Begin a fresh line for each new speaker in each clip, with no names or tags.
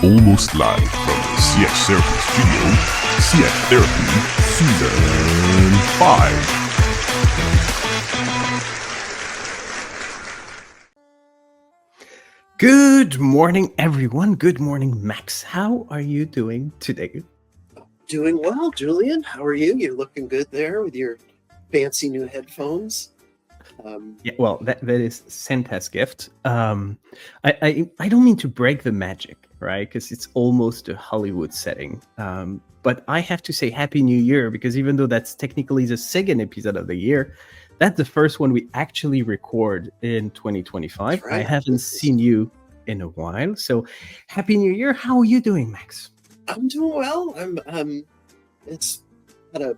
almost live from the CX Therapy Studio, CX Therapy Season 5.
Good morning, everyone. Good morning, Max. How are you doing today?
Doing well, Julien. How are you? You're looking good there with your fancy new headphones.
Yeah, well, that is Santa's gift. I don't mean to break the magic, right? Because it's almost a Hollywood setting. But I have to say Happy New Year, because even though that's technically the second episode of the year, that's the first one we actually record in 2025.
That's right.
I haven't seen you in a while, so Happy New Year. How are you doing, Max?
I'm doing well. It's had a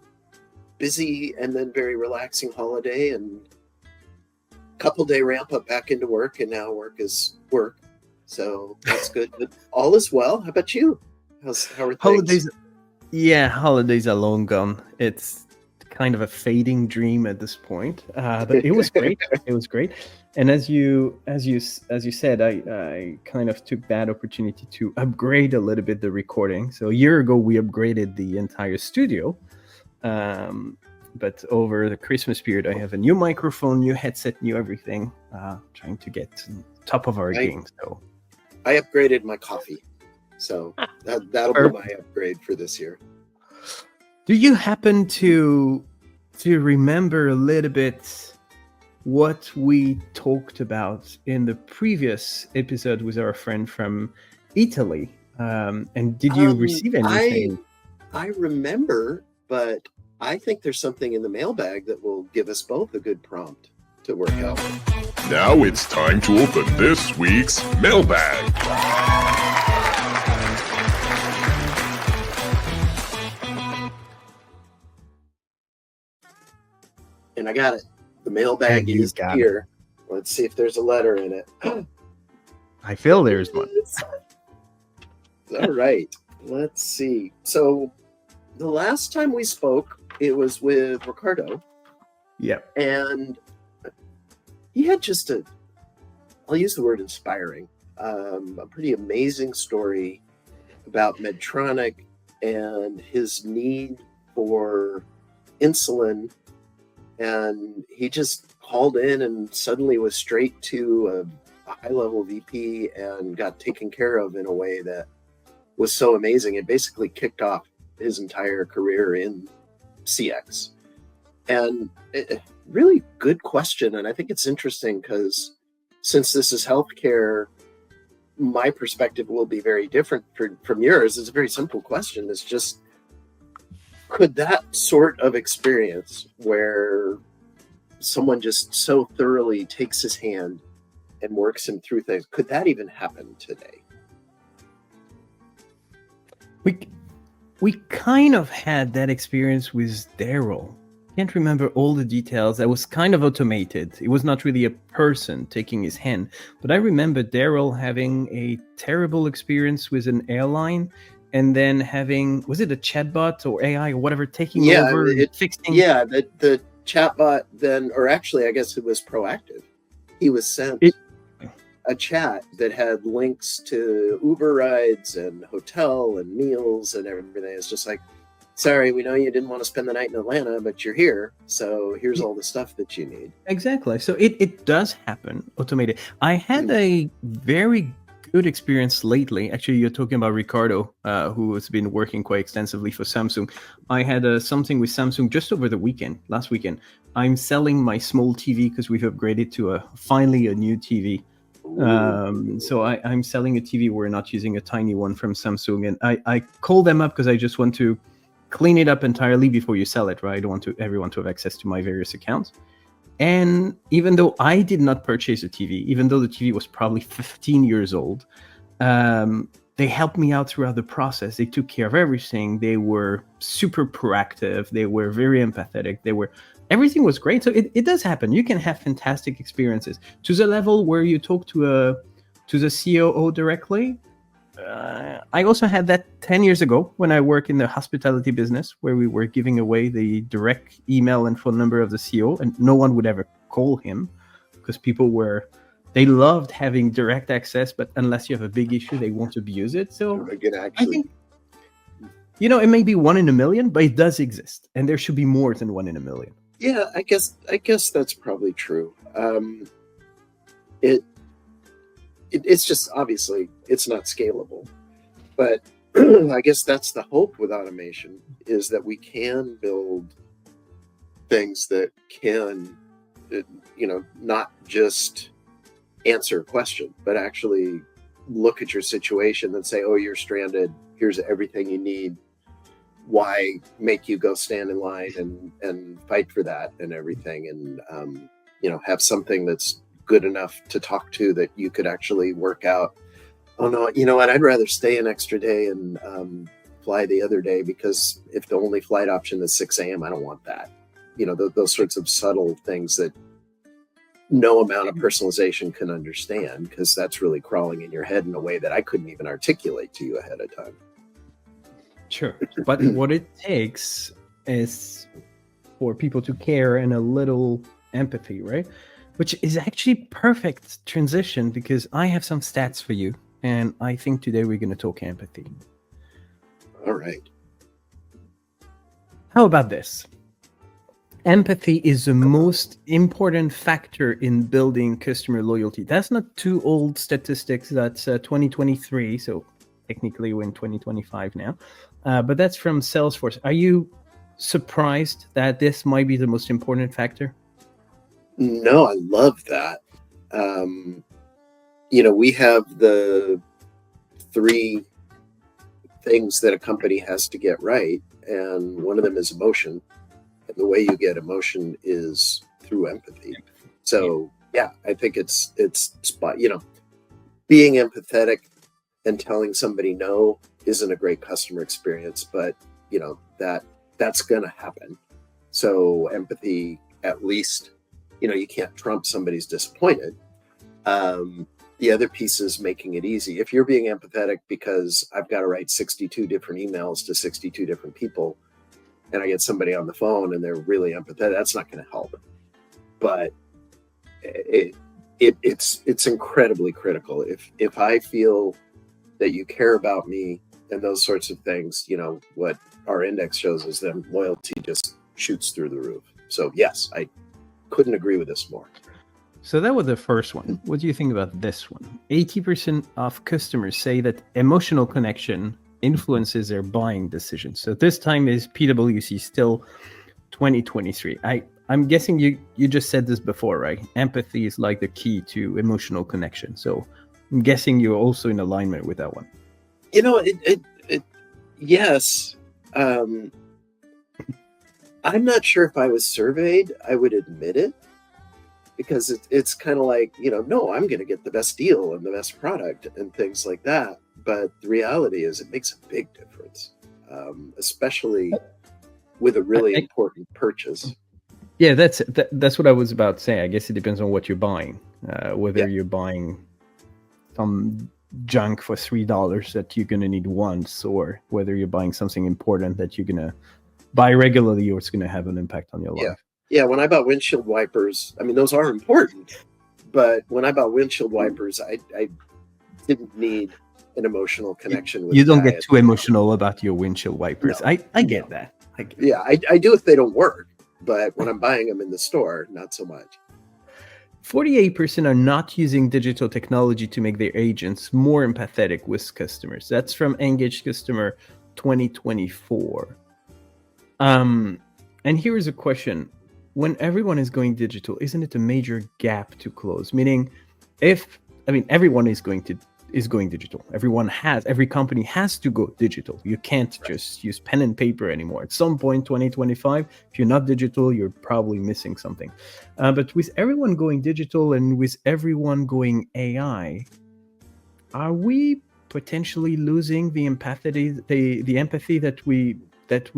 busy and then very relaxing holiday and couple day ramp up back into work, and now work is work, so that's good. But all is well. How about you? How are things?
Holidays are long gone. It's kind of a fading dream at this point, but it was great. It was great. And as you said, I kind of took that opportunity to upgrade a little bit the recording. So a year ago we upgraded the entire studio. But over the Christmas period, I have a new microphone, new headset, new everything, trying to get to the top of our game. So
I upgraded my coffee. So that'll be my upgrade for this year.
Do you happen to remember a little bit what we talked about in the previous episode with our friend from Italy? And did you receive anything?
I remember, but I think there's something in the mailbag that will give us both a good prompt to work out.
Now it's time to open this week's mailbag.
And I got it. The mailbag is here. Let's see if there's a letter in it.
I feel there's one.
All right. Let's see. So the last time we spoke, it was with Ricardo.
Yep.
And he had just I'll use the word inspiring, a pretty amazing story about Medtronic and his need for insulin. And he just called in and suddenly was straight to a high-level VP and got taken care of in a way that was so amazing. It basically kicked off his entire career in CX. And really good question. And I think it's interesting because since this is healthcare, my perspective will be very different from yours. It's a very simple question. It's just, could that sort of experience where someone just so thoroughly takes his hand and works him through things, could that even happen today?
We kind of had that experience with Daryl. Can't remember all the details. That was kind of automated. It was not really a person taking his hand. But I remember Daryl having a terrible experience with an airline and then having, was it a chatbot or AI or whatever, taking over, fixing?
Yeah, the chatbot then, or actually I guess it was proactive. He was sent a chat that had links to Uber rides and hotel and meals and everything. It's just like, sorry, we know you didn't want to spend the night in Atlanta, but you're here, so here's all the stuff that you need.
Exactly. So it does happen automated. I had a very good experience lately. Actually, you're talking about Ricardo, who has been working quite extensively for Samsung. I had something with Samsung just over the weekend, last weekend. I'm selling my small TV because we've upgraded to finally a new TV. So I'm selling a TV. We're not using a tiny one from Samsung, and I call them up because I just want to clean it up entirely before you sell it, right? I don't want everyone to have access to my various accounts. And even though I did not purchase a TV, even though the TV was probably 15 years old, they helped me out throughout the process. They took care of everything. They were super proactive. They were very empathetic. Everything was great. So it does happen. You can have fantastic experiences to the level where you talk to the COO directly. I also had that 10 years ago when I worked in the hospitality business, where we were giving away the direct email and phone number of the CEO, and no one would ever call him because people were They loved having direct access, but unless you have a big issue, they won't abuse it. So
Again,
I
actually,
think, it may be 1 in a million, but it does exist, and there should be more than 1 in a million.
yeah, I guess that's probably true. It's just obviously it's not scalable, but I guess that's the hope with automation, is that we can build things that can, not just answer a question, but actually look at your situation and say, oh, you're stranded. Here's everything you need. Why make you go stand in line and fight for that and everything, and have something that's good enough to talk to that you could actually work out. Oh no, you know what? I'd rather stay an extra day and fly the other day, because if the only flight option is 6 a.m., I don't want that. Those sorts of subtle things that no amount of personalization can understand, because that's really crawling in your head in a way that I couldn't even articulate to you ahead of time.
Sure. But what it takes is for people to care and a little empathy, right? Which is actually perfect transition, because I have some stats for you, and I think today we're going to talk empathy.
All right.
How about this? Empathy is the most important factor in building customer loyalty. That's not too old statistics. That's 2023, so technically we're in 2025 now. But that's from Salesforce. Are you surprised that this might be the most important factor?
No, I love that. We have the 3 things that a company has to get right, and one of them is emotion. And the way you get emotion is through empathy. So yeah, I think it's spot. Being empathetic and telling somebody no isn't a great customer experience, but that's gonna happen. So empathy, at least, you can't trump somebody's disappointed. The other piece is making it easy. If you're being empathetic because I've got to write 62 different emails to 62 different people, and I get somebody on the phone and they're really empathetic, that's not going to help. But it's incredibly critical. If I feel that you care about me and those sorts of things, what our index shows is that loyalty just shoots through the roof. So yes, I couldn't agree with this more.
So that was the first one. What do you think about this one? 80% of customers say that emotional connection influences their buying decisions. So this time is PwC still 2023. I'm guessing you just said this before, right? Empathy is like the key to emotional connection. So I'm guessing you're also in alignment with that one.
Yes. I'm not sure if I was surveyed, I would admit it, because it's kind of like, no, I'm going to get the best deal and the best product and things like that. But the reality is it makes a big difference, especially with a really important purchase.
Yeah, that's what I was about to say. I guess it depends on what you're buying, whether you're buying some junk for $3 that you're going to need once, or whether you're buying something important that you're going to buy regularly, or it's going to have an impact on your life.
Yeah, when I bought windshield wipers, I mean, those are important, but when I bought windshield wipers, I didn't need an emotional connection with
you don't get too emotional about your windshield wipers. No, I get that.
I do if they don't work, but when I'm buying them in the store, not so much.
48% are not using digital technology to make their agents more empathetic with customers. That's from Engaged Customer 2024. And here is a question. When everyone is going digital, isn't it a major gap to close? Meaning, everyone is going digital. Every company has to go digital. You can't just use pen and paper anymore. At some point, 2025, if you're not digital, you're probably missing something. But with everyone going digital and with everyone going AI, are we potentially losing the empathy, the empathy that we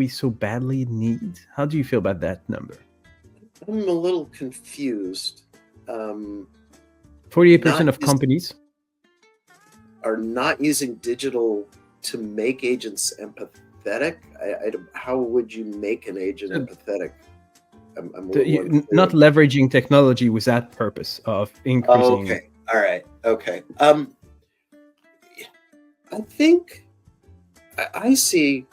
so badly need? How do you feel about that number?
I'm a little confused.
48% of companies
are not using digital to make agents empathetic. How would you make an agent empathetic?
Not leveraging technology with that purpose of increasing.
All right. Okay. I think I see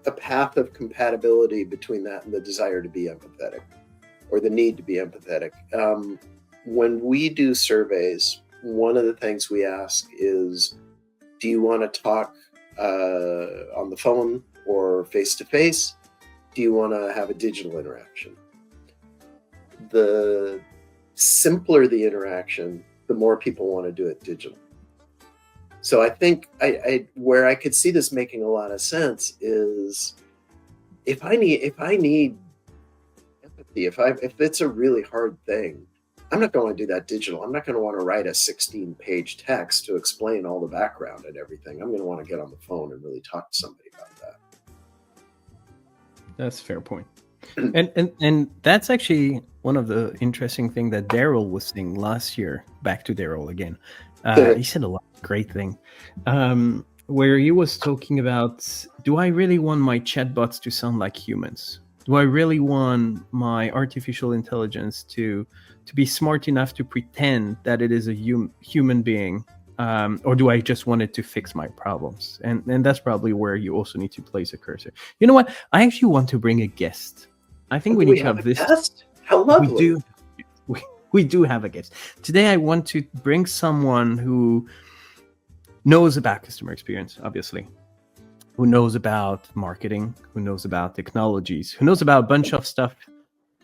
a path of compatibility between that and the desire to be empathetic, or the need to be empathetic. When we do surveys, one of the things we ask is, do you want to talk on the phone or face to face? Do you want to have a digital interaction? The simpler the interaction, the more people want to do it digital. So I think where I could see this making a lot of sense is if I need empathy, if it's a really hard thing, I'm not going to do that digital. I'm not going to want to write a 16-page text to explain all the background and everything. I'm going to want to get on the phone and really talk to somebody about that.
That's a fair point. And that's actually one of the interesting things that Daryl was saying last year. Back to Daryl again. He said a lot of great thing, where he was talking about, do I really want my chatbots to sound like humans? Do I really want my artificial intelligence to be smart enough to pretend that it is a human being? Or do I just want it to fix my problems? And that's probably where you also need to place a cursor. You know what? I actually want to bring a guest. I think we need to have this.
Guest? How lovely.
We do have a guest. Today I want to bring someone who knows about customer experience, obviously, who knows about marketing, who knows about technologies, who knows about a bunch of stuff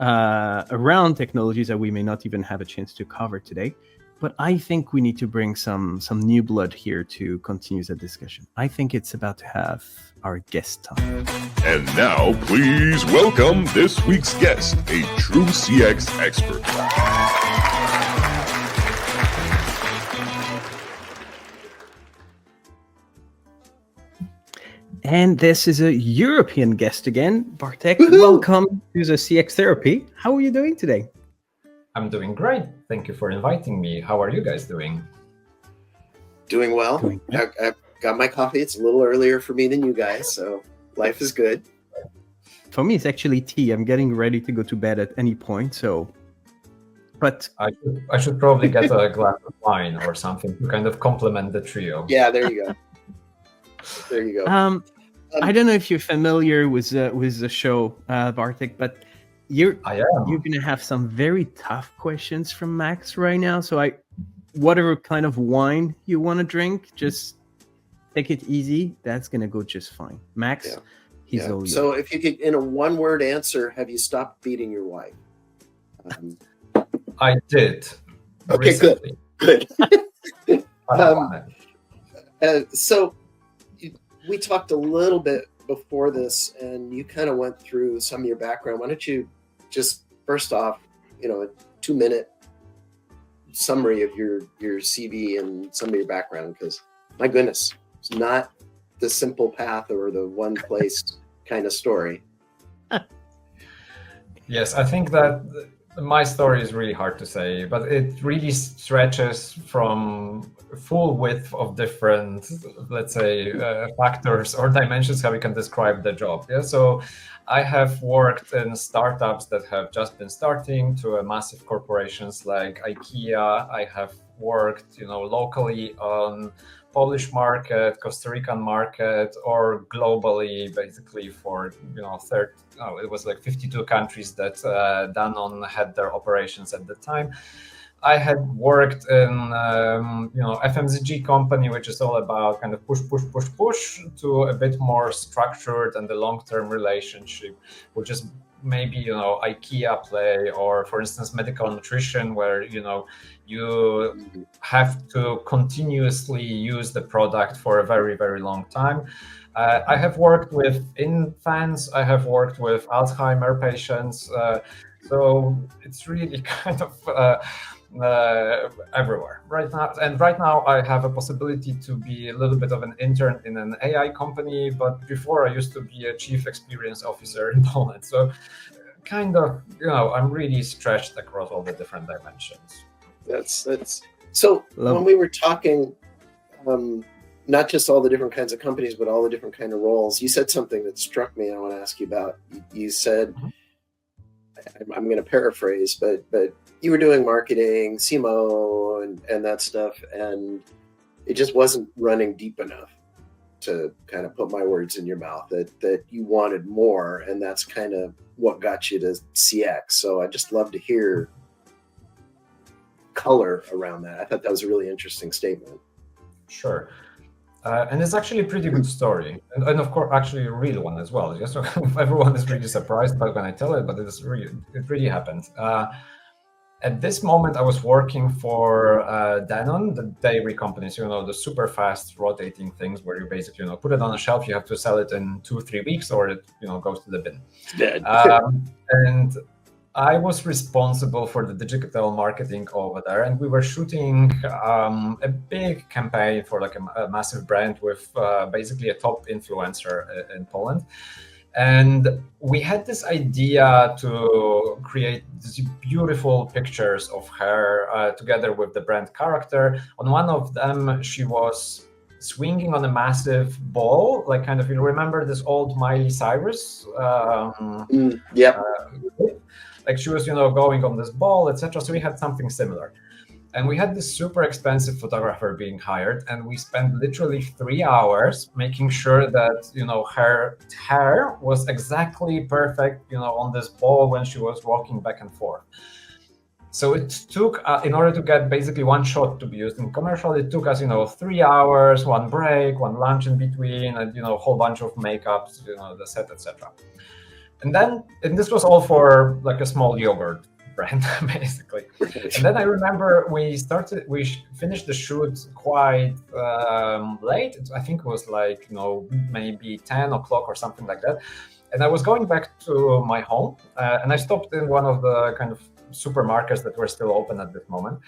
around technologies that we may not even have a chance to cover today. But I think we need to bring some new blood here to continue the discussion. I think it's about to have our guest time.
And now, please welcome this week's guest, a true CX expert.
And this is a European guest again. Bartek, welcome to the CX Therapy. How are you doing today?
I'm doing great. Thank you for inviting me. How are you guys doing?
Doing well. I've got my coffee. It's a little earlier for me than you guys, so life is good.
For me, it's actually tea. I'm getting ready to go to bed at any point. But
I should probably get a glass of wine or something to kind of complement the trio.
Yeah, there you go. There you go.
I don't know if you're familiar with the show, Bartek, but you're going to have some very tough questions from Max right now. So whatever kind of wine you want to drink, just take it easy. That's going to go just fine. Max, he's all yours.
So if you could, in a one-word answer, have you stopped beating your wife?
I did.
Okay,
recently.
good. So we talked a little bit before this, and you kind of went through some of your background. Why don't you just first off, a 2-minute summary of your CV and some of your background, because my goodness, it's not the simple path or the one place kind of story.
Yes, I think that my story is really hard to say, but it really stretches from full width of different, let's say, factors or dimensions how we can describe the job. Yeah, so I have worked in startups that have just been starting to massive corporations like IKEA. I have worked, locally on Polish market, Costa Rican market, or globally, basically for it was like 52 countries that Danone had their operations at the time. I had worked in FMCG company, which is all about kind of push to a bit more structured and the long-term relationship, which is maybe IKEA play, or for instance medical nutrition, where you have to continuously use the product for a very, very long time. I have worked with infants, I have worked with Alzheimer patients, so it's really kind of everywhere right now. And right now I have a possibility to be a little bit of an intern in an AI company, but before I used to be a chief experience officer in Poland. So kind of, I'm really stretched across all the different dimensions.
That's so when we were talking, not just all the different kinds of companies, but all the different kind of roles, you said something that struck me. I want to ask you about. You said I'm going to paraphrase, but you were doing marketing, CMO, and that stuff, and it just wasn't running deep enough to kind of put my words in your mouth, that you wanted more, and that's kind of what got you to CX. So I just love to hear color around that. I thought that was a really interesting statement.
Sure. And it's actually a pretty good story, and of course, actually a real one as well. Just so everyone is really surprised by when I tell it, but it really happened. At this moment, I was working for Danone, the dairy company. So, the super fast rotating things where you basically, put it on a shelf, you have to sell it in 2-3 weeks, or it, goes to the bin.
It's dead.
And I was responsible for the digital marketing over there, and we were shooting a big campaign for like a massive brand with basically a top influencer in Poland. And we had this idea to create these beautiful pictures of her together with the brand character. On one of them, she was swinging on a massive ball, like kind of, you remember this old Miley Cyrus? Like she was, going on this ball, etc. So we had something similar. And we had this super expensive photographer being hired, and we spent literally 3 hours making sure that, her hair was exactly perfect, on this ball when she was walking back and forth. So it took, in order to get basically one shot to be used in commercial, it took us, 3 hours, one break, one lunch in between, and, a whole bunch of makeups, the set, etc. And this was all for like a small yogurt brand, basically. And then I remember we finished the shoot quite late. I think it was like, maybe 10 o'clock or something like that. And I was going back to my home, and I stopped in one of the kind of supermarkets that were still open at this moment.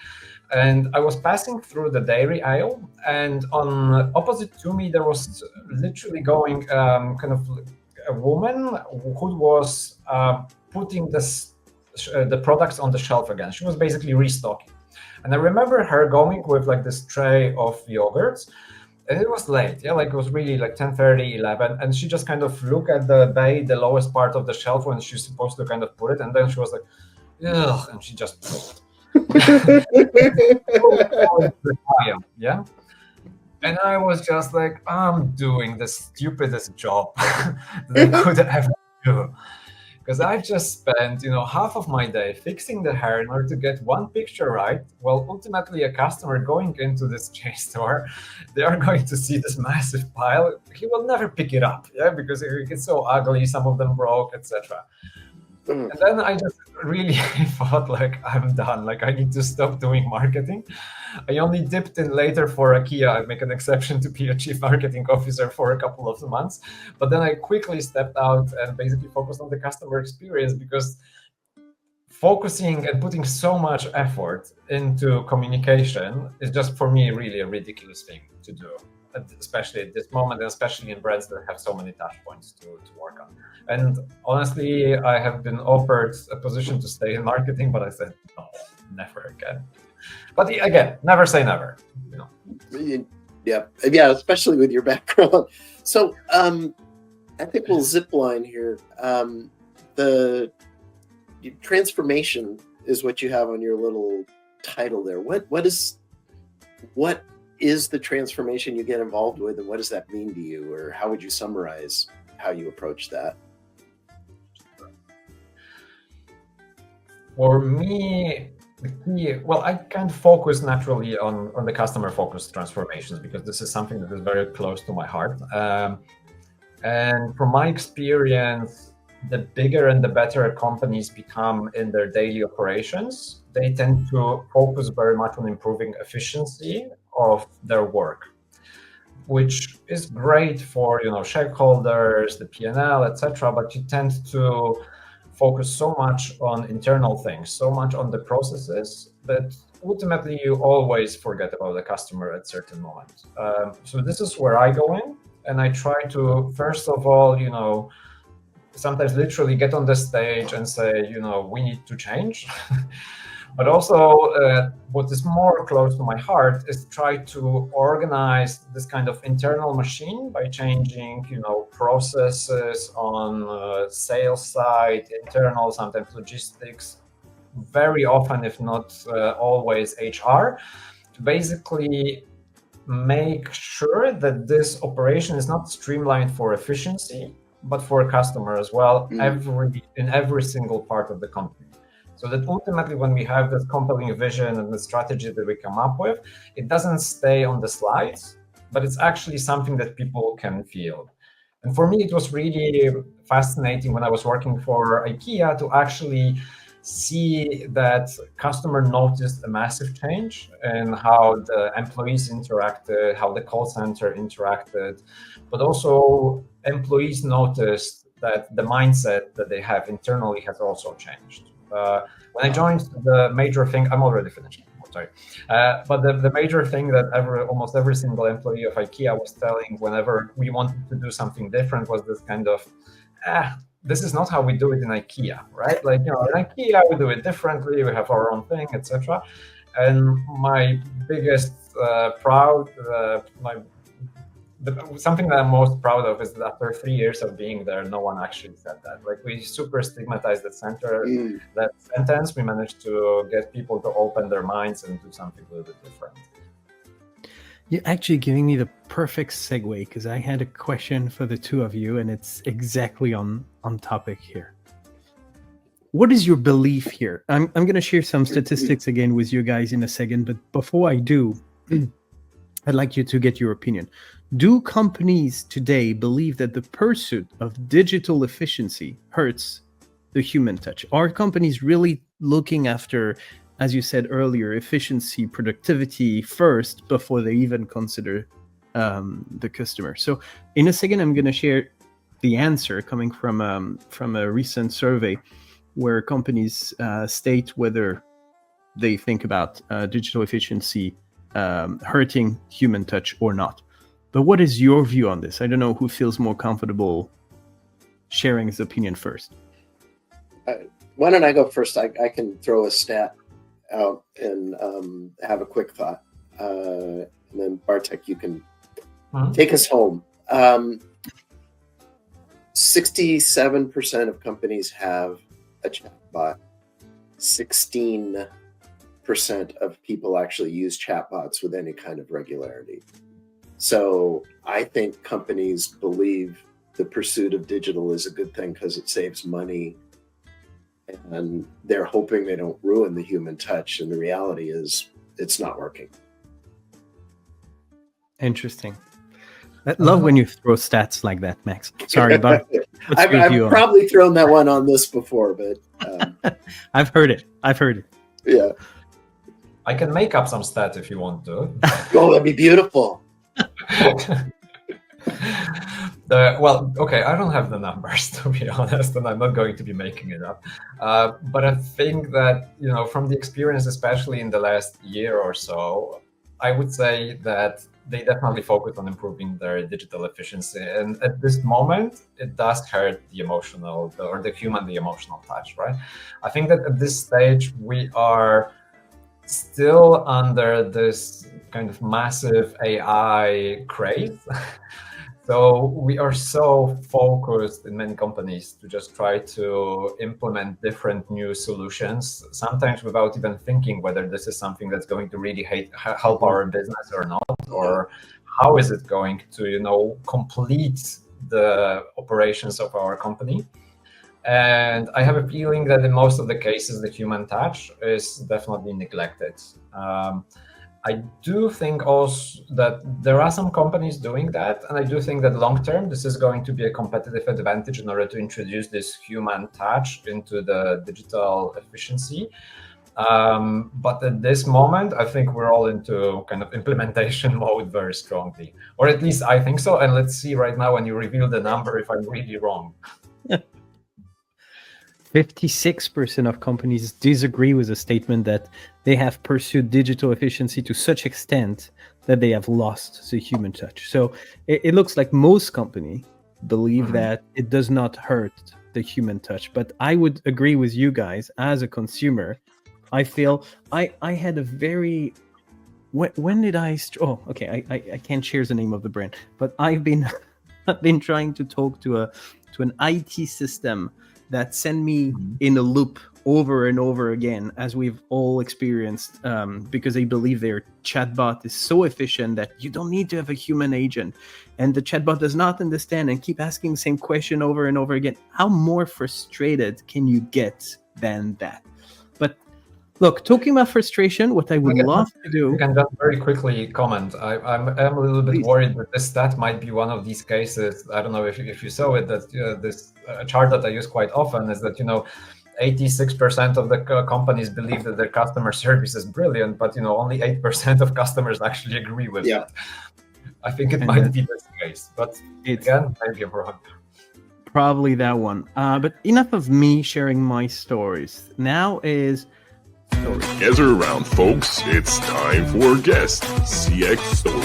And I was passing through the dairy aisle, and on opposite to me, there was literally going kind of a woman who was putting the products on the shelf again. She was basically restocking. And I remember her going with like this tray of yogurts, and it was late. Yeah, like it was really like 10:30, 11. And she just kind of looked at the lowest part of the shelf when she's supposed to kind of put it. And then she was like, ugh, and she just, yeah. And I was just like, I'm doing the stupidest job that I could ever do. Because I've just spent, half of my day fixing the hair in order to get one picture right. Well, ultimately, a customer going into this chain store, they are going to see this massive pile. He will never pick it up, yeah, because it gets so ugly. Some of them broke, etc. And then I just really thought, like, I'm done. Like, I need to stop doing marketing. I only dipped in later for IKEA. I make an exception to be a chief marketing officer for a couple of months. But then I quickly stepped out and basically focused on the customer experience, because focusing and putting so much effort into communication is just, for me, really a ridiculous thing to do, especially at this moment, and especially in brands that have so many touch points to work on. And honestly, I have been offered a position to stay in marketing, but I said, no, never again. But again, never say never.
Yeah, especially with your background. So I think we'll zip line here. The transformation is what you have on your little title there. What is the transformation you get involved with, and what does that mean to you, or how would you summarize how you approach that?
For me, the key, well, I can focus naturally on the customer-focused transformations, because this is something that is very close to my heart. And from my experience, the bigger and the better companies become in their daily operations, they tend to focus very much on improving efficiency of their work, which is great for shareholders, the P&L, etc. But you tend to focus so much on internal things, so much on the processes, that ultimately you always forget about the customer at certain moments. So this is where I go in, and I try to, first of all, sometimes literally get on the stage and say, we need to change. But also, what is more close to my heart is try to organize this kind of internal machine by changing, processes on sales side, internal, sometimes logistics, very often, if not always, HR, to basically make sure that this operation is not streamlined for efficiency, but for a customer as well, in every single part of the company. So that ultimately, when we have this compelling vision and the strategy that we come up with, it doesn't stay on the slides, but it's actually something that people can feel. And for me, it was really fascinating when I was working for IKEA to actually see that customer noticed a massive change in how the employees interacted, how the call center interacted, but also employees noticed that the mindset that they have internally has also changed. When I joined, the major thing, I'm already finished, sorry. But the major thing that almost every single employee of IKEA was telling whenever we wanted to do something different was this kind of, this is not how we do it in IKEA, right? Like, in IKEA, we do it differently. We have our own thing, etc. And my biggest something that I'm most proud of is that after 3 years of being there, no one actually said that. Like, we super stigmatized that sentence. We managed to get people to open their minds and do something a little bit different.
You're actually giving me the perfect segue, because I had a question for the two of you, and it's exactly on topic here. What is your belief here? I'm going to share some statistics again with you guys in a second, but before I do, I'd like you to get your opinion. Do companies today believe that the pursuit of digital efficiency hurts the human touch? Are companies really looking after, as you said earlier, efficiency, productivity first before they even consider the customer? So in a second, I'm going to share the answer coming from a recent survey where companies state whether they think about digital efficiency hurting human touch or not. But what is your view on this? I don't know who feels more comfortable sharing his opinion first.
Why don't I go first? I can throw a stat out and have a quick thought. And then Bartek, you can take us home. 67% of companies have a chatbot. 16% of people actually use chatbots with any kind of regularity. So I think companies believe the pursuit of digital is a good thing because it saves money, and they're hoping they don't ruin the human touch. And the reality is it's not working.
Interesting. I love when you throw stats like that, Max. Sorry, but
I've probably thrown that one on this before, but
I've heard it.
Yeah.
I can make up some stats if you want to.
Oh, that'd be beautiful.
Well, okay, I don't have the numbers, to be honest, and I'm not going to be making it up. But I think that, from the experience, especially in the last year or so, I would say that they definitely focus on improving their digital efficiency. And at this moment, it does hurt the emotional touch, right? I think that at this stage, we are still under this kind of massive AI craze. So we are so focused in many companies to just try to implement different new solutions, sometimes without even thinking whether this is something that's going to really help our business or not, or how is it going to, complete the operations of our company. And I have a feeling that in most of the cases, the human touch is definitely neglected. I do think also that there are some companies doing that, and I do think that long-term, this is going to be a competitive advantage in order to introduce this human touch into the digital efficiency. But at this moment, I think we're all into kind of implementation mode very strongly, or at least I think so. And let's see right now when you reveal the number if I'm really wrong.
56% of companies disagree with the statement that they have pursued digital efficiency to such extent that they have lost the human touch. So it looks like most companies believe that it does not hurt the human touch. But I would agree with you guys, as a consumer, I feel I had a very when did I oh okay I can't share the name of the brand, but I've been I've been trying to talk to an IT system that send me in a loop over and over again, as we've all experienced, because they believe their chatbot is so efficient that you don't need to have a human agent, and the chatbot does not understand and keep asking the same question over and over again. How more frustrated can you get than that? But look, talking about frustration, what I would love to do.
You can just very quickly comment. I'm a little bit
Please.
worried that this stat might be one of these cases. I don't know if you saw it, that this chart that I use quite often is that 86% of the companies believe that their customer service is brilliant, but only 8% of customers actually agree with that. I think it might be this case, but again, maybe I'm wrong.
Probably that one. But enough of me sharing my stories. Now is stories.
Gather around, folks. It's time for guest CX story.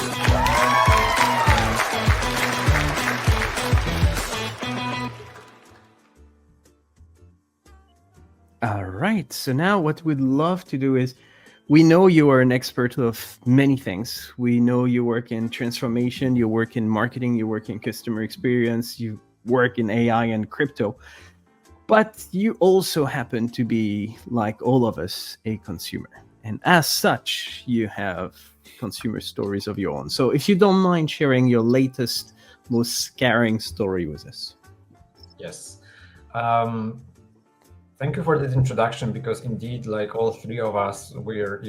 All right. So now what we'd love to do is, we know you are an expert of many things. We know you work in transformation, you work in marketing, you work in customer experience, you work in AI and crypto. But you also happen to be, like all of us, a consumer. And as such, you have consumer stories of your own. So if you don't mind sharing your latest, most scaring story with us.
Yes. Thank you for this introduction, because indeed, like all three of us, we're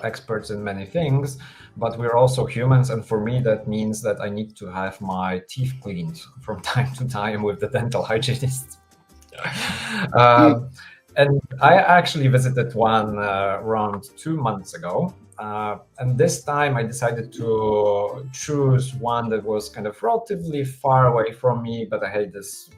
experts in many things, but we're also humans. And for me, that means that I need to have my teeth cleaned from time to time with the dental hygienist. And I actually visited one around 2 months ago. And this time I decided to choose one that was kind of relatively far away from me, but I had this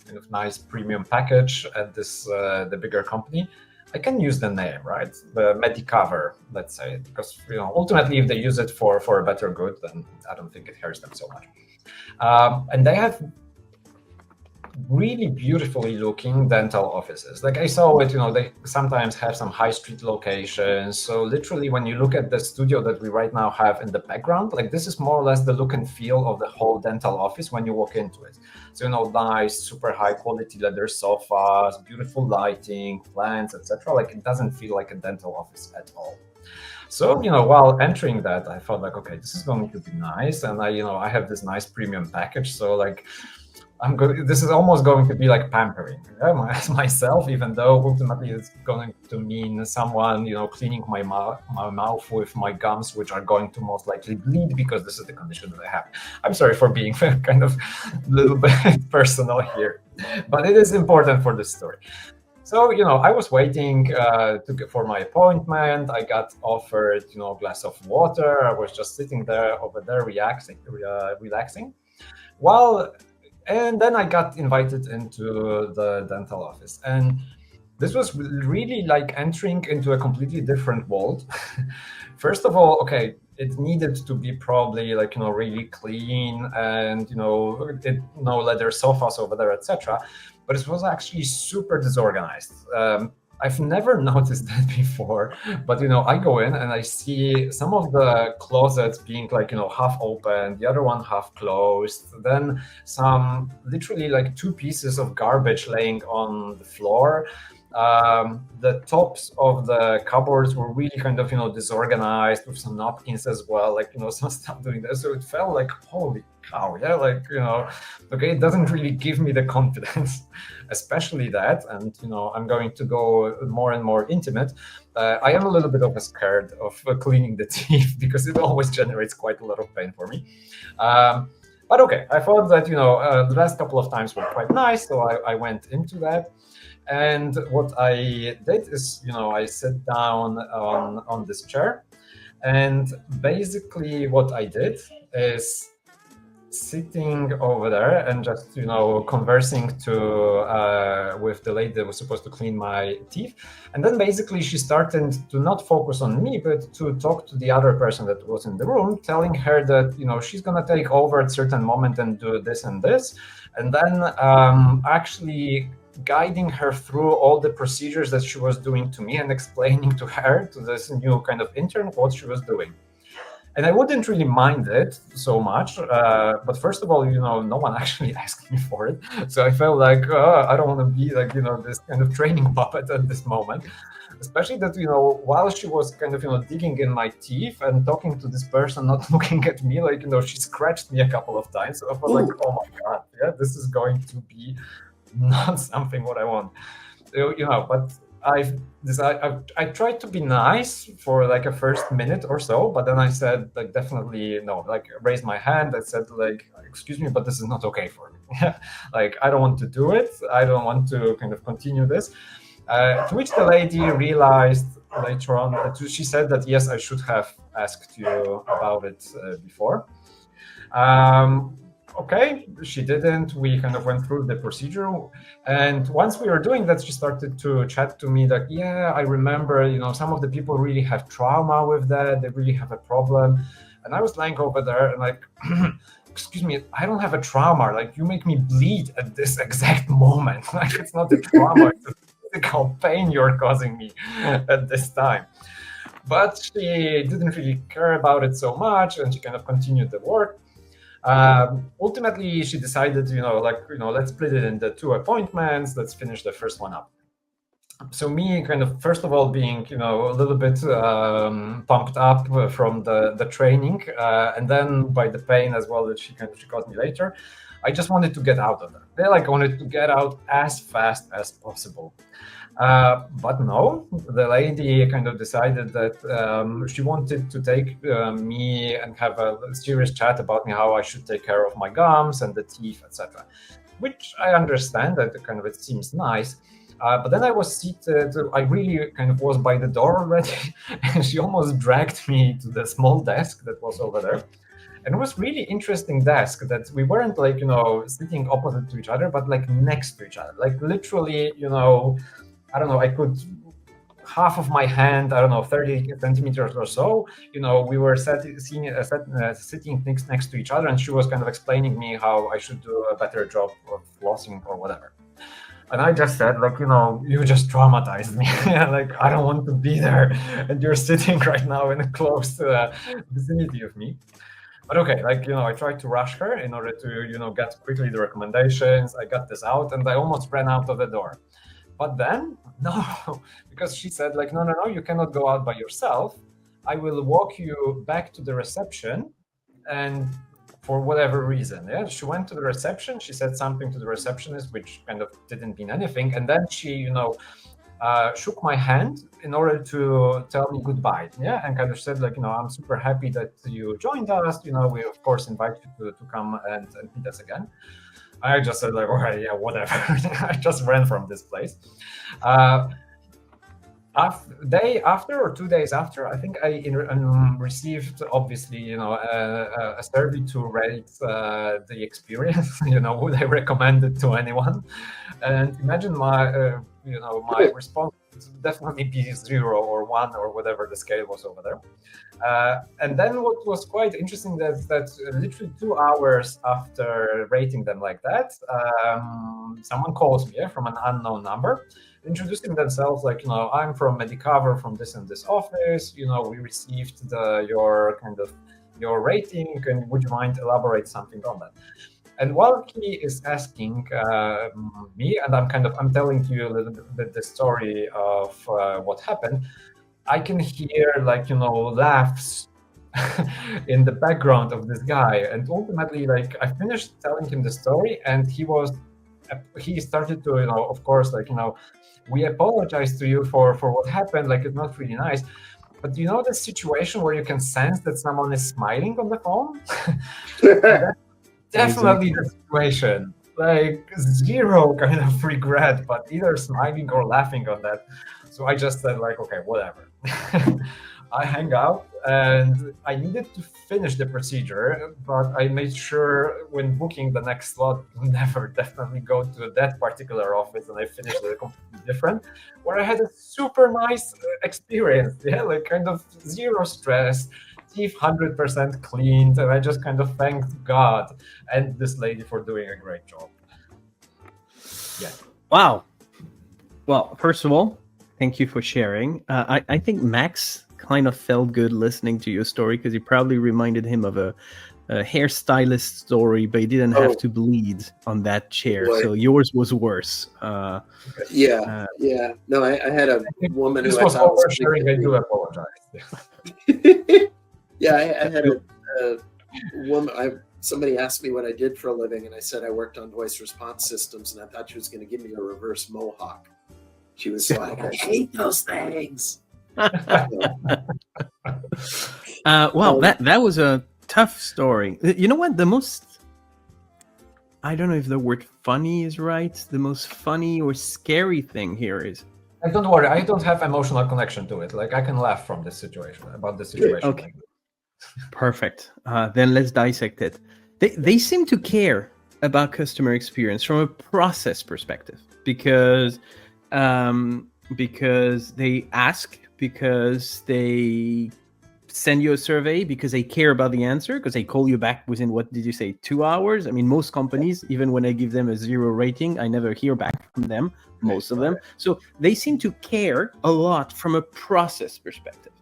kind of nice premium package at this the bigger company. I can use the name, right? The Medicover, let's say, because ultimately, if they use it for a better good, then I don't think it hurts them so much. And they have really beautifully looking dental offices. Like I saw it, they sometimes have some high street locations. So literally, when you look at the studio that we right now have in the background, like this is more or less the look and feel of the whole dental office when you walk into it. So nice, super high quality leather sofas, beautiful lighting, plants, etc. Like it doesn't feel like a dental office at all. So while entering that, I thought like, okay, this is going to be nice, and I have this nice premium package. So like, this is almost going to be like pampering myself, even though ultimately it's going to mean someone, cleaning my mouth with my gums, which are going to most likely bleed because this is the condition that I have. I'm sorry for being kind of a little bit personal here, but it is important for this story. So, I was waiting for my appointment. I got offered, a glass of water. I was just sitting there over there relaxing. And then I got invited into the dental office. And this was really like entering into a completely different world. First of all, okay, it needed to be probably like, really clean and, no leather sofas over there, etc. But it was actually super disorganized. I've never noticed that before, but I go in and I see some of the closets being like half open, the other one half closed, then some literally like 2 pieces of garbage laying on the floor. The tops of the cupboards were really kind of disorganized with some napkins as well, like some stuff doing that. So it felt like, holy cow, yeah, like okay, it doesn't really give me the confidence, especially that. And I'm going to go more and more intimate. I am a little bit of a scared of cleaning the teeth because it always generates quite a lot of pain for me. But okay, I thought that the last couple of times were quite nice, so I went into that. And what I did is, I sat down on this chair, and basically what I did is sitting over there and just conversing with the lady that was supposed to clean my teeth. And then basically she started to not focus on me, but to talk to the other person that was in the room, telling her that she's gonna take over at a certain moment and do this and this, and then actually guiding her through all the procedures that she was doing to me and explaining to her, to this new kind of intern, what she was doing. And I wouldn't really mind it so much, but first of all, no one actually asked me for it, so I felt like I don't want to be like this kind of training puppet at this moment. Especially that while she was kind of digging in my teeth and talking to this person, not looking at me, like she scratched me a couple of times. So I felt like, oh my god, yeah, this is going to be not something what I want, But I tried to be nice for like a first minute or so, but then I said like definitely no, like raised my hand. I said like, excuse me, but this is not okay for me. Like I don't want to do it. I don't want to kind of continue this. To which the lady realized later on, she said that yes, I should have asked you about it before. Okay, she didn't. We kind of went through the procedure, and once we were doing that, she started to chat to me like, yeah, I remember, some of the people really have trauma with that. They really have a problem. And I was lying over there and like, excuse me, I don't have a trauma. Like you make me bleed at this exact moment. Like it's not a trauma. It's a physical pain you're causing me at this time. But she didn't really care about it so much, and she kind of continued the work. Ultimately, she decided, let's split it into 2 appointments. Let's finish the first one up. So me kind of, first of all, being, a little bit pumped up from the training, and then by the pain as well that she caused me later, I just wanted to get out of there. I wanted to get out as fast as possible. But no, the lady kind of decided that she wanted to take me and have a serious chat about how I should take care of my gums and the teeth, etc. Which I understand, that kind of it seems nice. But then I was seated, I really kind of was by the door already, and she almost dragged me to the small desk that was over there. And it was really interesting desk that we weren't like, sitting opposite to each other, but like next to each other. Like literally, I don't know, I could half of my hand, 30 centimeters or so, we were sitting next to each other, and she was kind of explaining me how I should do a better job of flossing or whatever. And I just said, like, you just traumatized me. Like, I don't want to be there. And you're sitting right now in a close vicinity of me. But okay, like, I tried to rush her in order to, get quickly the recommendations. I got this out, and I almost ran out of the door. But then, no, because she said, like, no, you cannot go out by yourself. I will walk you back to the reception, and for whatever reason, she went to the reception. She said something to the receptionist, which kind of didn't mean anything. And then she, shook my hand in order to tell me goodbye, and kind of said, like, I'm super happy that you joined us. We, of course, invite you to come and meet us again. I just said, like, okay, yeah, whatever. I just ran from this place. Day after or 2 days after, I think I received, obviously, a survey to rate the experience. Would I recommend it to anyone? And imagine my, my response would definitely be 0 or 1 or whatever the scale was over there. And then what was quite interesting that literally 2 hours after rating them like that, someone calls me from an unknown number, introducing themselves like, I'm from Medicover, from this and this office. We received your rating, and would you mind elaborate something on that? And while he is asking me, and I'm telling you a little bit the story of what happened, I can hear laughs in the background of this guy. And ultimately, I finished telling him the story, and he started to, of course, we apologize to you for what happened. It's not really nice. But the situation where you can sense that someone is smiling on the phone? Definitely the situation. 0 kind of regret, but either smiling or laughing on that. So I just said, okay, whatever. I hang out, and I needed to finish the procedure, but I made sure when booking the next slot, never definitely go to that particular office, and I finished it completely different, where I had a super nice experience. Kind of 0 stress, teeth 100% cleaned, and I just kind of thanked God and this lady for doing a great job. Yeah.
Wow. Well, first of all, thank you for sharing. I think Max kind of felt good listening to your story because it probably reminded him of a hairstylist story, but he didn't have to bleed on that chair.
Boy.
So yours was worse.
Yeah. No, I had a woman
This
who
was
I thought was
oversharing. I do apologize.
Yeah, I had a woman. Somebody asked me what I did for a living, and I said I worked on voice response systems, and I thought she was going to give me a reverse mohawk. She was like, "I hate those things."
Well, that was a tough story. You know what? I don't know if the word funny is right. The most funny or scary thing here is.
Don't worry, I don't have emotional connection to it. Like I can laugh from this situation about the situation.
Okay. Perfect. Then let's dissect it. They seem to care about customer experience from a process perspective because they ask, because they send you a survey, because they care about the answer, because they call you back within, what did you say, 2 hours? I mean, most companies, even when I give them a 0 rating, I never hear back from them, most of them. So they seem to care a lot from a process perspective.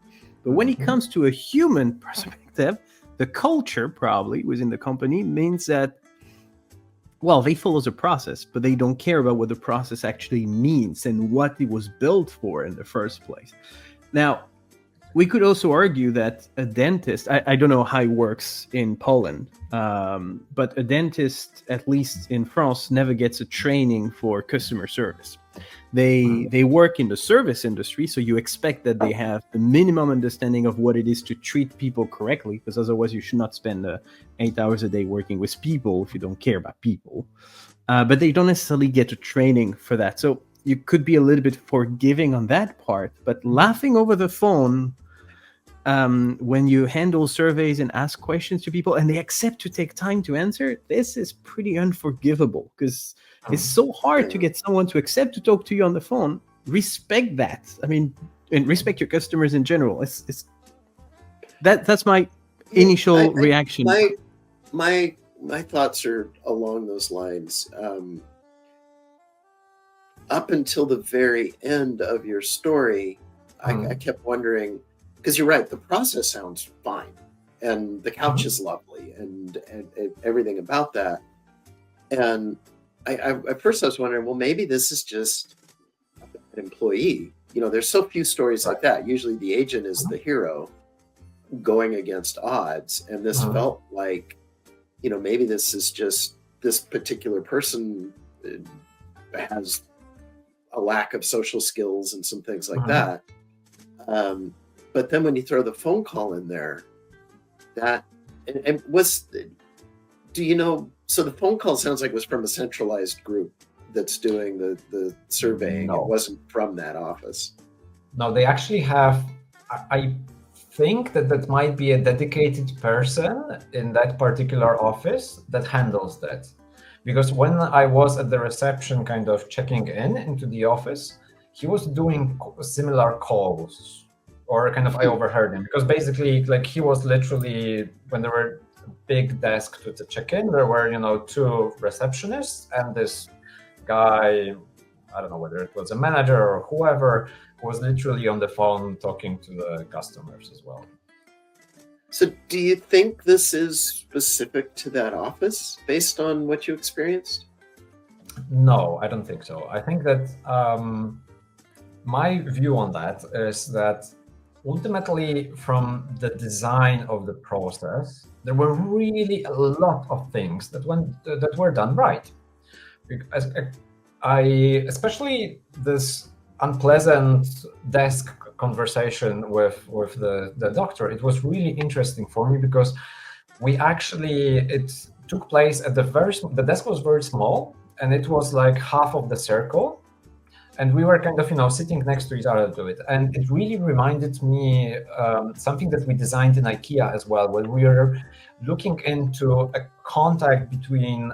But when it comes to a human perspective, the culture probably within the company means that, well, they follow the process, but they don't care about what the process actually means and what it was built for in the first place. Now, we could also argue that a dentist, I don't know how it works in Poland, but a dentist, at least in France, never gets a training for customer service. They work in the service industry, so you expect that they have the minimum understanding of what it is to treat people correctly, because otherwise you should not spend 8 hours a day working with people if you don't care about people. But they don't necessarily get a training for that. So you could be a little bit forgiving on that part, but laughing over the phone when you handle surveys and ask questions to people and they accept to take time to answer, this is pretty unforgivable because it's so hard to get someone to accept to talk to you on the phone. Respect that. I mean, and respect your customers in general. That's my initial reaction.
My thoughts are along those lines. Up until the very end of your story, I kept wondering, because you're right, the process sounds fine, and the couch is lovely, and everything about that. And at first I was wondering, well, maybe this is just an employee. You know, there's so few stories like that. Usually the agent is the hero going against odds, and this felt like, you know, maybe this is just this particular person has a lack of social skills and some things like that. But then when you throw the phone call in there, do you know, so the phone call sounds like it was from a centralized group that's doing the surveying. No. It wasn't from that office.
No, they actually have, I think that might be a dedicated person in that particular office that handles that. Because when I was at the reception kind of checking into the office, he was doing similar calls, or kind of I overheard him, because basically like he was literally, when there were a big desk to check in, there were, you know, 2 receptionists and this guy, I don't know whether it was a manager or whoever, who was literally on the phone talking to the customers as well.
So do you think this is specific to that office based on what you experienced?
No, I don't think so. I think that my view on that is that ultimately from the design of the process, there were really a lot of things that were done right. Especially this unpleasant desk conversation with the doctor, it was really interesting for me because it took place at the desk was very small, and it was like half of the circle, and we were kind of, you know, sitting next to each other to it, and it really reminded me something that we designed in IKEA as well, where we were looking into a contact between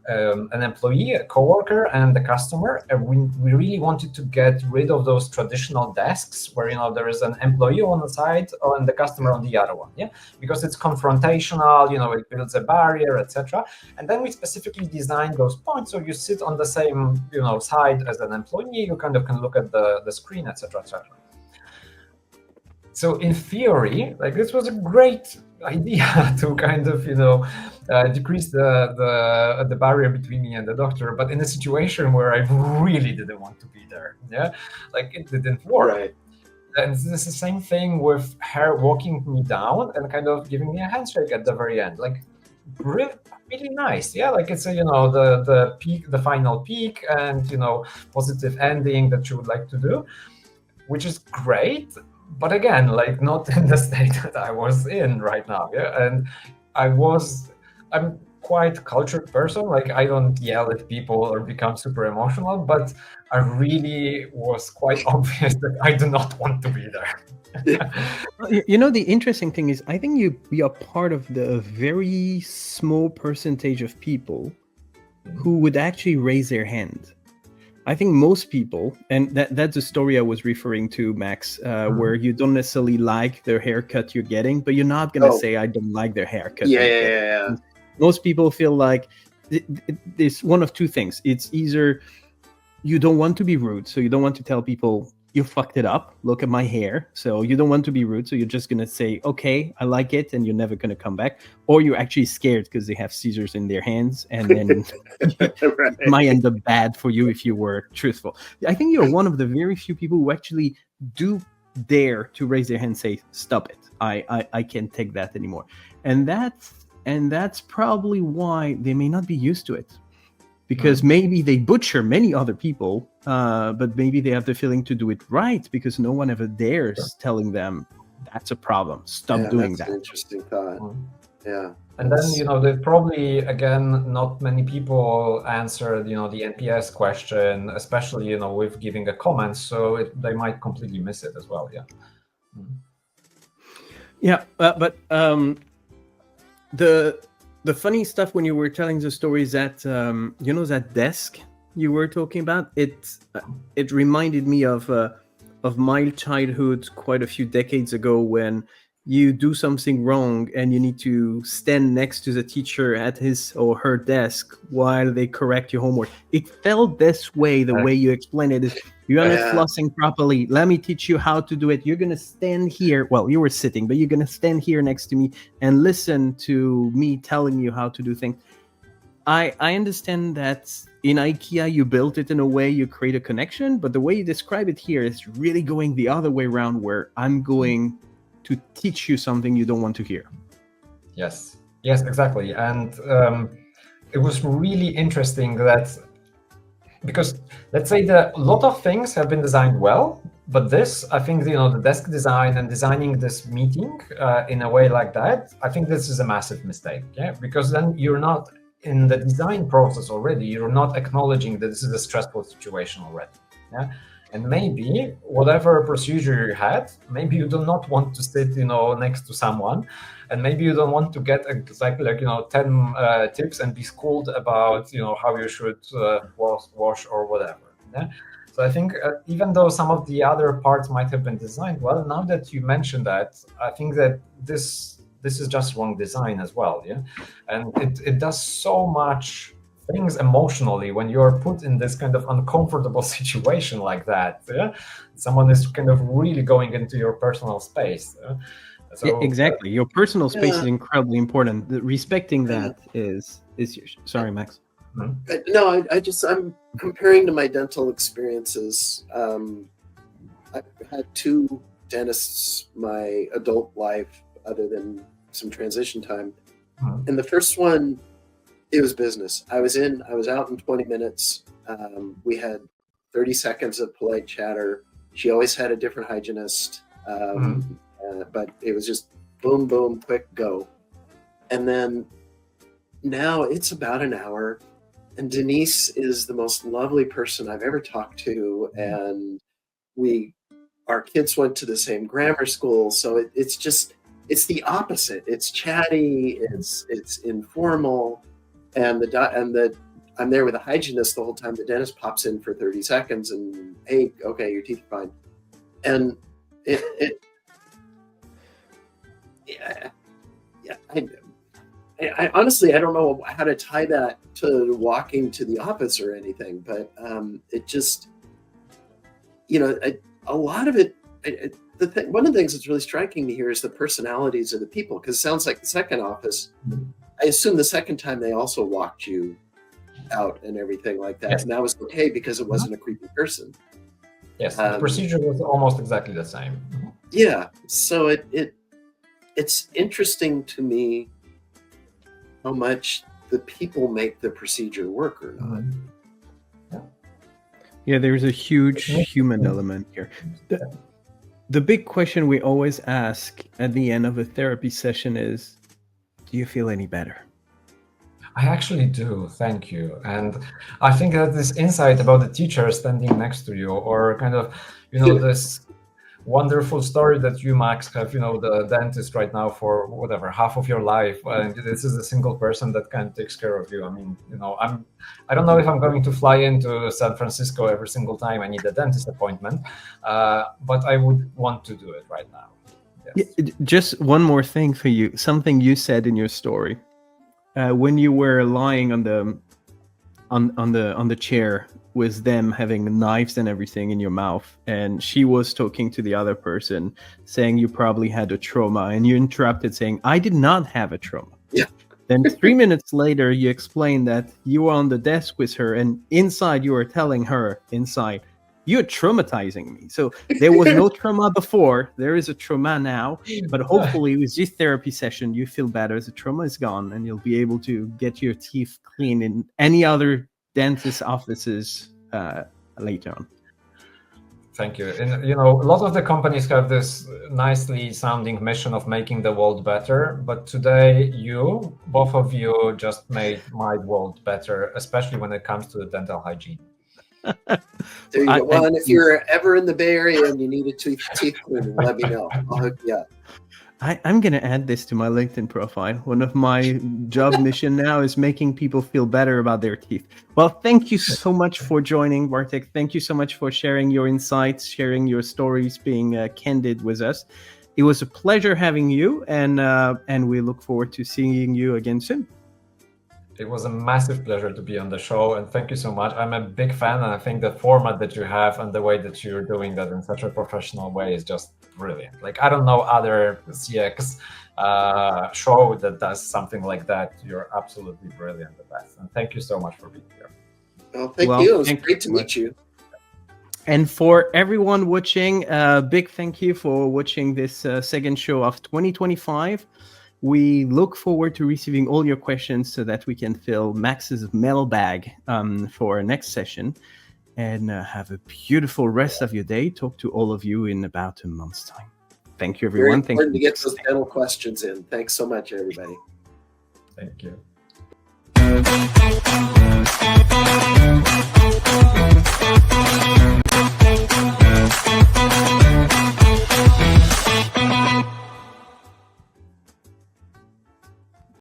an employee, a coworker, and the customer. And we really wanted to get rid of those traditional desks where there is an employee on the side and the customer on the other one. Yeah, because it's confrontational. It builds a barrier, etc. And then we specifically designed those points so you sit on the same side as an employee. You kind of can look at the screen, etc., etc. So in theory, this was a great idea to kind of decrease the barrier between me and the doctor, but in a situation where I really didn't want to be there, it didn't work.
Right.
And this is the same thing with her walking me down and kind of giving me a handshake at the very end, really, really nice. Yeah, it's the peak, the final peak, and positive ending that you would like to do, which is great. But again, not in the state that I was in right now. Yeah, and I'm quite cultured person. I don't yell at people or become super emotional, but I really was quite obvious that I do not want to be there.
The interesting thing is, I think you are part of the very small percentage of people who would actually raise their hand. I think most people, and that's a story I was referring to, Max, where you don't necessarily like their haircut you're getting, but you're not going to say, I don't like their haircut.
Yeah.
Most people feel like there's one of two things. It's either you don't want to be rude, so you don't want to tell people, you fucked it up, look at my hair. So you don't want to be rude, so you're just going to say, okay, I like it, and you're never going to come back. Or you're actually scared because they have scissors in their hands, and then
Right.
it might end up bad for you if you were truthful. I think you're one of the very few people who actually do dare to raise their hand and say, stop it, I can't take that anymore. And that's probably why they may not be used to it. Because maybe they butcher many other people, but maybe they have the feeling to do it right because no one ever dares telling them that's a problem. Stop doing
that's
that.
An interesting thought. Yeah.
And then, there probably, again, not many people answered, the NPS question, especially, with giving a comment. So they might completely miss it as well. Yeah.
Yeah. But the funny stuff when you were telling the story is that, that desk you were talking about, it reminded me of my childhood quite a few decades ago when you do something wrong and you need to stand next to the teacher at his or her desk while they correct your homework. It felt this way, the way you explained it is, you are not flossing properly. Let me teach you how to do it. You're going to stand here. Well, you were sitting, but you're going to stand here next to me and listen to me telling you how to do things. I understand that in IKEA, you built it in a way you create a connection, but the way you describe it here is really going the other way around where I'm going to teach you something you don't want to hear.
Yes, exactly. And it was really interesting that, because let's say a lot of things have been designed well, but this, I think, the desk design and designing this meeting in a way like that, I think this is a massive mistake. Yeah, because then you're not in the design process already. You're not acknowledging that this is a stressful situation already. Yeah. And maybe whatever procedure you had, maybe you do not want to sit, next to someone, and maybe you don't want to get exactly 10 tips and be schooled about, how you should wash or whatever. Yeah? So I think even though some of the other parts might have been designed well, now that you mentioned that, I think that this is just wrong design as well. Yeah, and it does so much things emotionally when you're put in this kind of uncomfortable situation like that. Yeah, someone is kind of really going into your personal space. So
exactly, your personal space is incredibly important. Respecting that is sorry, Max.
No, I'm comparing to my dental experiences. I've had 2 dentists my adult life, other than some transition time. And the first one, it was business. I was out in 20 minutes. We had 30 seconds of polite chatter. She always had a different hygienist, but it was just boom, boom, quick, go. And then now it's about an hour, and Denise is the most lovely person I've ever talked to. And our kids went to the same grammar school, so it's the opposite. It's chatty, it's informal. And the I'm there with a hygienist the whole time. The dentist pops in for 30 seconds and, hey, okay, your teeth are fine. And I honestly, I don't know how to tie that to walking to the office or anything, but it just, a lot of it, one of the things that's really striking me here is the personalities of the people, because it sounds like the second office, I assume the second time they also walked you out and everything like that. Yes. And that was okay because it wasn't a creepy person.
Yes, the procedure was almost exactly the same.
Yeah, so it's interesting to me how much the people make the procedure work or not.
Yeah, there's a huge human element here. The big question we always ask at the end of a therapy session is, do you feel any better?
I actually do, thank you. And I think that this insight about the teacher standing next to you, or kind of, this wonderful story that you, Max, have, the dentist right now for whatever, half of your life. And this is a single person that kind of takes care of you. I mean, I don't know if I'm going to fly into San Francisco every single time I need a dentist appointment, but I would want to do it right now. Yes.
Yeah, just one more thing for you, something you said in your story. When you were lying on the chair with them having knives and everything in your mouth, and she was talking to the other person saying you probably had a trauma, and you interrupted saying, I did not have a trauma.
Yeah.
Then 3 minutes later, you explained that you were on the desk with her, and inside you were telling her inside, you're traumatizing me. So there was no trauma before. There is a trauma now. But hopefully with this therapy session, you feel better. The trauma is gone and you'll be able to get your teeth clean in any other dentist offices later on.
Thank you. And, a lot of the companies have this nicely sounding mission of making the world better. But today, both of you just made my world better, especially when it comes to the dental hygiene.
There you go. Well, and if you're ever in the Bay Area and you need a teeth cleaning, let me know. I'll hook you up.
I'm going to add this to my LinkedIn profile. One of my job mission now is making people feel better about their teeth. Well, thank you so much for joining, Bartek. Thank you so much for sharing your insights, sharing your stories, being candid with us. It was a pleasure having you, and we look forward to seeing you again soon.
It was a massive pleasure to be on the show, and thank you so much. I'm a big fan, and I think the format that you have and the way that you're doing that in such a professional way is just brilliant. Like, I don't know other CX show that does something like that. You're absolutely brilliant, the best. And thank you so much for being here.
Well, thank you. It was great to meet you.
And for everyone watching, big thank you for watching this second show of 2025. We look forward to receiving all your questions so that we can fill Max's mailbag for our next session. And have a beautiful rest of your day. Talk to all of you in about a month's time. Thank you, everyone.
Very important to get those dental questions in. Thanks so much, everybody.
Thank you.